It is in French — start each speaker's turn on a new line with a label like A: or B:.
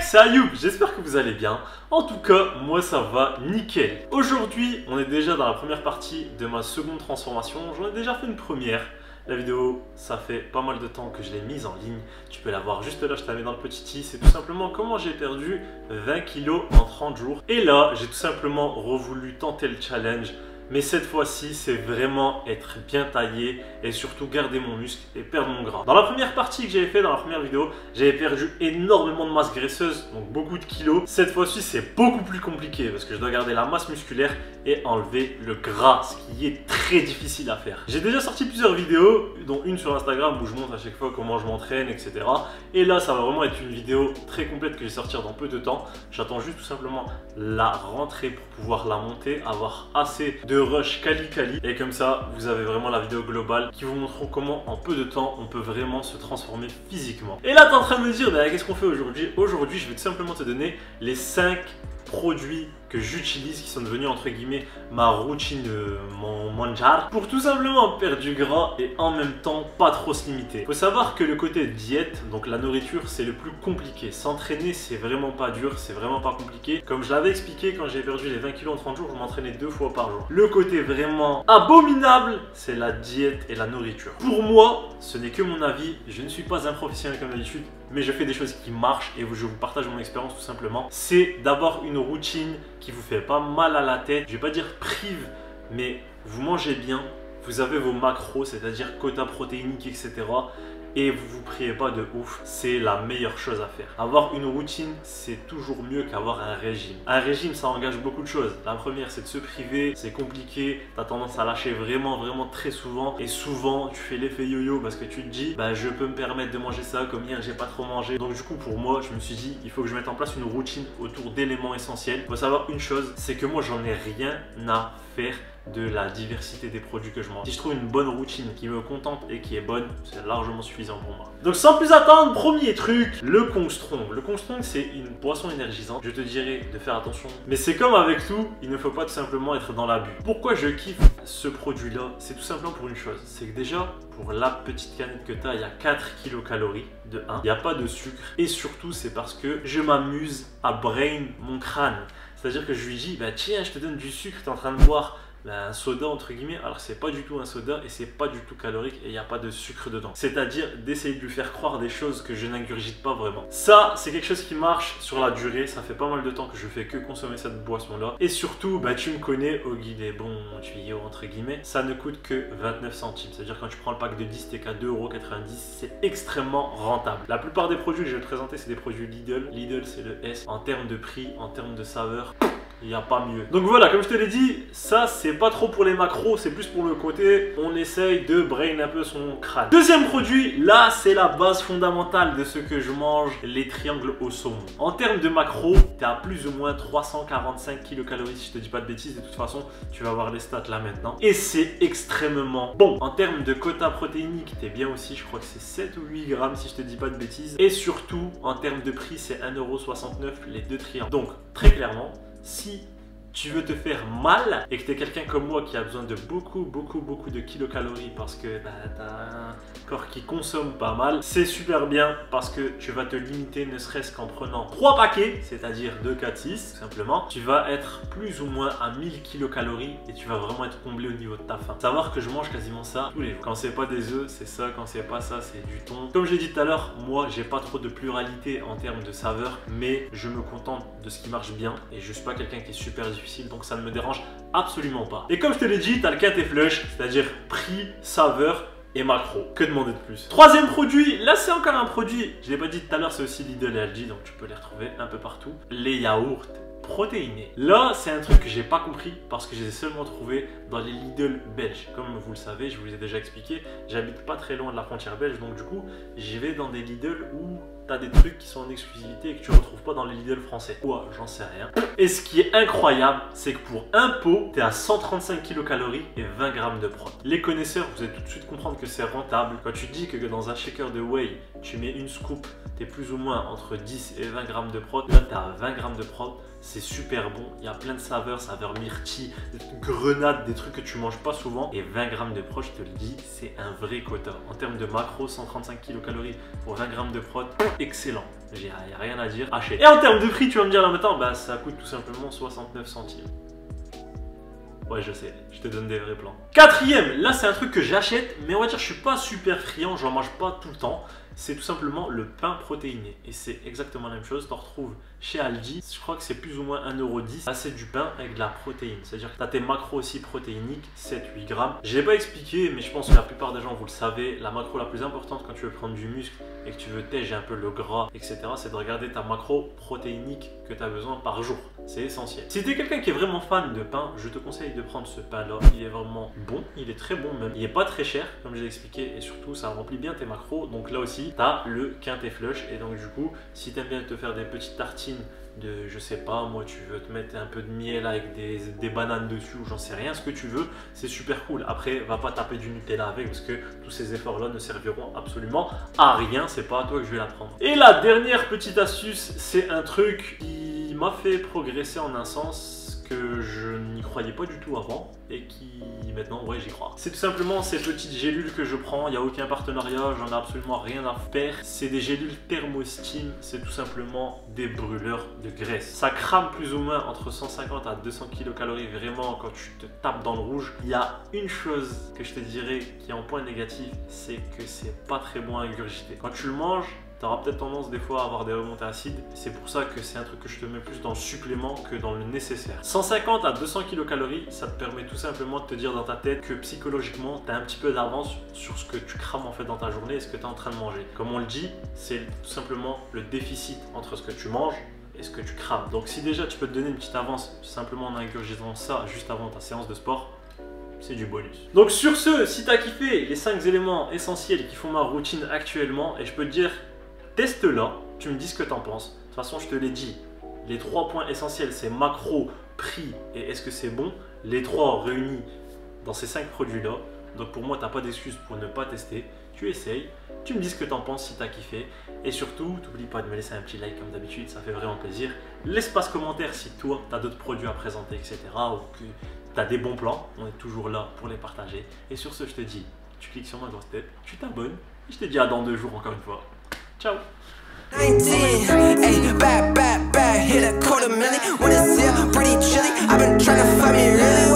A: c'est Ayoub, j'espère que vous allez bien. En tout cas, moi ça va nickel. Aujourd'hui, on est déjà dans la première partie de ma seconde transformation. J'en ai déjà fait une première. La vidéo, ça fait pas mal de temps que je l'ai mise en ligne. Tu peux la voir juste là, je te la mets dans le petit i. C'est tout simplement comment j'ai perdu 20 kilos en 30 jours. Et là, j'ai tout simplement revoulu tenter le challenge. Mais cette fois-ci, c'est vraiment être bien taillé et surtout garder mon muscle et perdre mon gras. Dans la première partie que j'avais fait, dans la première vidéo, j'avais perdu énormément de masse graisseuse, donc beaucoup de kilos. Cette fois-ci, c'est beaucoup plus compliqué parce que je dois garder la masse musculaire et enlever le gras, ce qui est très difficile à faire. J'ai déjà sorti plusieurs vidéos, dont une sur Instagram où je montre à chaque fois comment je m'entraîne, etc. Et là, ça va vraiment être une vidéo très complète que je vais sortir dans peu de temps. J'attends juste tout simplement la rentrée pour pouvoir la monter, avoir assez de rush quali et comme ça vous avez vraiment la vidéo globale qui vous montrera comment en peu de temps on peut vraiment se transformer physiquement. Et là tu es en train de me dire qu'est-ce qu'on fait aujourd'hui? Aujourd'hui je vais tout simplement te donner les 5 produits que j'utilise qui sont devenus entre guillemets ma routine, mon manjar pour tout simplement perdre du gras et en même temps pas trop se limiter. Faut savoir que le côté diète, donc la nourriture, c'est le plus compliqué. S'entraîner c'est vraiment pas dur, c'est vraiment pas compliqué. Comme je l'avais expliqué quand j'ai perdu les 20 kilos en 30 jours, je m'entraînais 2 fois par jour. Le côté vraiment abominable, c'est la diète et la nourriture. Pour moi, ce n'est que mon avis, je ne suis pas un professionnel comme d'habitude, mais je fais des choses qui marchent et je vous partage mon expérience tout simplement. C'est d'avoir une routine qui vous fait pas mal à la tête. Je vais pas dire prive, mais vous mangez bien, vous avez vos macros, c'est-à-dire quota protéinique, etc. Et vous vous priez pas de ouf, c'est la meilleure chose à faire. Avoir une routine, c'est toujours mieux qu'avoir un régime. Un régime, ça engage beaucoup de choses. La première, c'est de se priver, c'est compliqué, tu as tendance à lâcher vraiment très souvent. Et souvent, tu fais l'effet yo-yo parce que tu te dis, bah je peux me permettre de manger ça, comme hier, j'ai pas trop mangé. Donc du coup, pour moi, je me suis dit, il faut que je mette en place une routine autour d'éléments essentiels. Il faut savoir une chose, c'est que moi, j'en ai rien à faire de la diversité des produits que je mange. Si je trouve une bonne routine qui me contente et qui est bonne, c'est largement suffisant pour moi. Donc sans plus attendre, premier truc, le Kong Strong. Le Kong Strong, c'est une boisson énergisante. Je te dirais de faire attention. Mais c'est comme avec tout, il ne faut pas tout simplement être dans l'abus. Pourquoi je kiffe ce produit-là? C'est tout simplement pour une chose. C'est que déjà, pour la petite canette que tu as, il y a 4 kilocalories de 1. Il n'y a pas de sucre. Et surtout, c'est parce que je m'amuse à brain mon crâne. C'est-à-dire que je lui dis, bah tiens, je te donne du sucre, tu es en train de boire un soda entre guillemets, alors c'est pas du tout un soda et c'est pas du tout calorique et il n'y a pas de sucre dedans. C'est-à-dire d'essayer de lui faire croire des choses que je n'ingurgite pas vraiment. Ça, c'est quelque chose qui marche sur la durée. Ça fait pas mal de temps que je fais que consommer cette boisson-là. Et surtout, bah tu me connais, au guide des bons tuyaux entre guillemets, ça ne coûte que 29 centimes. C'est-à-dire quand tu prends le pack de 10, t'es qu'à 2,90 €, c'est extrêmement rentable. La plupart des produits que je vais te présenter, c'est des produits Lidl. Lidl, c'est le S. En termes de prix, en termes de saveur, il n'y a pas mieux. Donc voilà, comme je te l'ai dit, ça c'est pas trop pour les macros, c'est plus pour le côté on essaye de brain un peu son crâne. Deuxième produit, là c'est la base fondamentale de ce que je mange, les triangles au saumon. En termes de macros, tu as plus ou moins 345 kilocalories si je te dis pas de bêtises. De toute façon, tu vas voir les stats là maintenant. Et c'est extrêmement bon. En termes de quota protéinique, tu es bien aussi, je crois que c'est 7 ou 8 grammes si je te dis pas de bêtises. Et surtout, en termes de prix, c'est 1,69 € les deux triangles. Donc très clairement, si tu veux te faire mal et que tu es quelqu'un comme moi qui a besoin de beaucoup de kilocalories parce que tu as un corps qui consomme pas mal, c'est super bien parce que tu vas te limiter ne serait-ce qu'en prenant 3 paquets, c'est-à-dire 2, 4, 6 simplement. Tu vas être plus ou moins à 1000 kilocalories et tu vas vraiment être comblé au niveau de ta faim. Savoir que je mange quasiment ça tous les jours. Quand c'est pas des œufs, c'est ça. Quand c'est pas ça, c'est du thon. Comme j'ai dit tout à l'heure, moi j'ai pas trop de pluralité en termes de saveur, mais je me contente de ce qui marche bien et je suis pas quelqu'un qui est super difficile. Donc ça ne me dérange absolument pas. Et comme je te l'ai dit, tu as le quintet flush, c'est-à-dire prix, saveur et macro. Que demander de plus? Troisième produit, là c'est encore un produit, je l'ai pas dit tout à l'heure, c'est aussi Lidl et Aldi, donc tu peux les retrouver un peu partout. Les yaourts protéinés. Là, c'est un truc que j'ai pas compris parce que je les ai seulement trouvés dans les Lidl belges. Comme vous le savez, je vous ai déjà expliqué, j'habite pas très loin de la frontière belge, donc du coup, j'y vais dans des Lidl où t'as des trucs qui sont en exclusivité et que tu retrouves pas dans les Lidl français. Ouais, j'en sais rien. Et ce qui est incroyable, c'est que pour un pot, t'es à 135 kilocalories et 20 grammes de prot. Les connaisseurs, vous allez tout de suite comprendre que c'est rentable. Quand tu dis que dans un shaker de whey, tu mets une scoop, t'es plus ou moins entre 10 et 20 grammes de prot. Là, t'es à 20 grammes de prot. C'est super bon, il y a plein de saveurs, saveur myrtille, grenade, des trucs que tu manges pas souvent. Et 20 grammes de prot, je te le dis, c'est un vrai quota. En termes de macros, 135 kilocalories pour 20 grammes de prot, excellent. y a rien à dire, achète. Et en termes de prix, tu vas me dire là maintenant, bah ça coûte tout simplement 69 centimes. Ouais, je sais, je te donne des vrais plans. Quatrième, là c'est un truc que j'achète, mais on va dire je suis pas super friand, j'en mange pas tout le temps. C'est tout simplement le pain protéiné. Et c'est exactement la même chose, tu en retrouves chez Aldi. Je crois que c'est plus ou moins 1,10 €. Là c'est du pain avec de la protéine. C'est-à-dire que tu as tes macros aussi protéiniques, 7-8 grammes. Je l'ai pas expliqué, mais je pense que la plupart des gens vous le savez. La macro la plus importante quand tu veux prendre du muscle et que tu veux tèger un peu le gras, etc. c'est de regarder ta macro protéinique que tu as besoin par jour. C'est essentiel. Si tu es quelqu'un qui est vraiment fan de pain, je te conseille de prendre ce pain-là. Il est vraiment bon, il est très bon même. Il n'est pas très cher, comme je l'ai expliqué, et surtout ça remplit bien tes macros. Donc là aussi, tu as le quintet flush. Et donc du coup, si tu aimes bien te faire des petites tartines de, je sais pas, moi tu veux te mettre un peu de miel avec des bananes dessus ou j'en sais rien, ce que tu veux, c'est super cool. Après, va pas taper du Nutella avec parce que tous ces efforts-là ne serviront absolument à rien. C'est pas à toi que je vais l'apprendre. Et la dernière petite astuce, c'est un truc qui m'a fait progresser en un sens que je n'y croyais pas du tout avant et qui maintenant, ouais, j'y crois. C'est tout simplement ces petites gélules que je prends, il n'y a aucun partenariat, j'en ai absolument rien à faire. C'est des gélules thermostime, c'est tout simplement des brûleurs de graisse. Ça crame plus ou moins entre 150 à 200 kcal vraiment quand tu te tapes dans le rouge. Il y a une chose que je te dirais qui est en point négatif, c'est que c'est pas très bon à ingurgiter. Quand tu le manges, tu auras peut-être tendance des fois à avoir des remontées acides. C'est pour ça que c'est un truc que je te mets plus dans le supplément que dans le nécessaire. 150 à 200 kcal, ça te permet tout simplement de te dire dans ta tête que psychologiquement, tu as un petit peu d'avance sur ce que tu crames en fait dans ta journée et ce que tu es en train de manger. Comme on le dit, c'est tout simplement le déficit entre ce que tu manges et ce que tu crames. Donc si déjà tu peux te donner une petite avance simplement en ingurgitant ça juste avant ta séance de sport, c'est du bonus. Donc sur ce, si tu as kiffé les 5 éléments essentiels qui font ma routine actuellement, et je peux te dire, teste-la, tu me dis ce que tu en penses. De toute façon, je te l'ai dit, les 3 points essentiels, c'est macro, prix et est-ce que c'est bon. Les 3 réunis dans ces 5 produits-là. Donc pour moi, tu n'as pas d'excuse pour ne pas tester. Tu essayes, tu me dis ce que tu en penses si tu as kiffé. Et surtout, n'oublie pas de me laisser un petit like comme d'habitude, ça fait vraiment plaisir. L'espace commentaire si toi, tu as d'autres produits à présenter, etc. Ou que tu as des bons plans, on est toujours là pour les partager. Et sur ce, je te dis, tu cliques sur ma grosse tête, tu t'abonnes. Et je te dis à dans 2 jours encore une fois. Ciao.
B: 19, ayy, bad, hit $250,000 when it's here, pretty chilly. I've been trying to find me really